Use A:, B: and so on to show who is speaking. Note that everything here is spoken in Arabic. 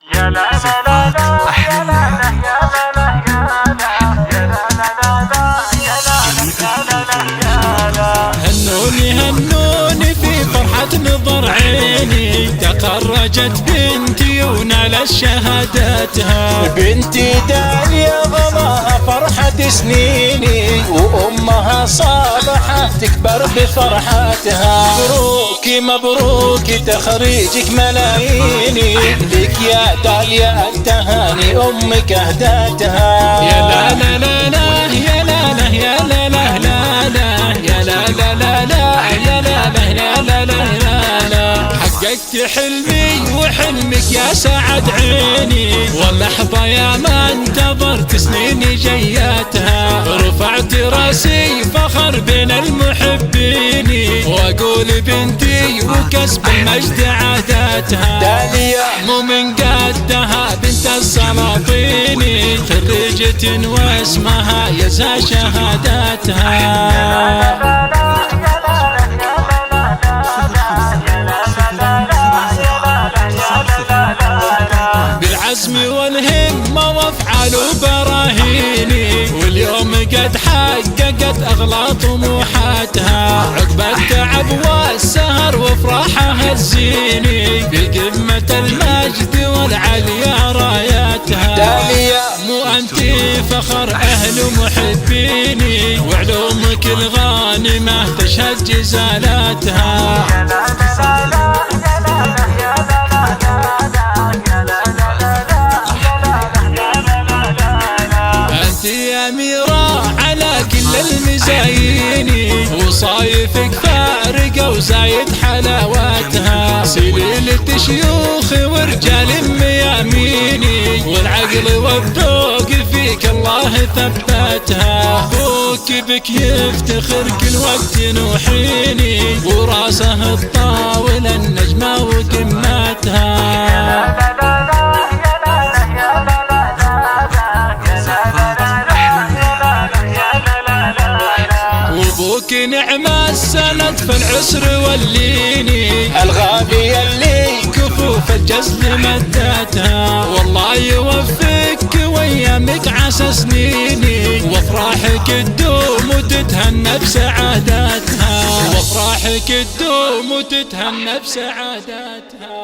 A: يا لا لا لا لا يا لا لا يا لا لا يا لا يا لا لا لا.
B: هنوني في فرحة نظر عيني، تخرجت بنتي ونالت شهادتها.
C: بنتي داليا ظلاها فرحة سنيني، وأمها صالحة تكبر بفرحتها. مبروكي مبروكي تخريجك ملاييني، لك يا داليا التهاني أمك أهدتها.
B: يا لا لا لا لا يا لا لا يا لا لا لا لا يا لا لا لا لا يا لا لا يا لا لا لا. حققت حلمي وحلمك يا سعد عيني، واللحظة يا ما انتظرت سنيني جياتها. رفعت راسي فخر بين المحبين، واقول بنتي وكسب المجد عاداتها.
C: داليا
B: مو من قدها بنت السلاطين، خريجة واسمها يزهى شهاداتها. بالعزم والهمة وافعال وبراهيني، واليوم قد حققت اغلى طموحاتها. عقب التعب والسهر وافراحها الزيني، بقمة المجد والعليا راياتها.
C: داليا
B: مو انتي فخر اهل محبيني، وعلومك الغانمة تشهد جزالاتها. أميرة على كل المزايين، وصايفك فارقة وزايد حلاواتها. سليلة شيوخ ورجال مياميني، والعقل والذوق فيك الله ثبتها. أخوك بك يفتخر كل وقت نوحيني، وراسه الطاولة النجمة وقماتها. وابوك نعم السند في العسر والليني، الغالية اللي كفوف الجزل مدتها. والله يوفقك وايامك عسى سنيني، وافراحك تدوم وتتهنى بسعادتها. وافراحك تدوم وتتهنى بسعادتها.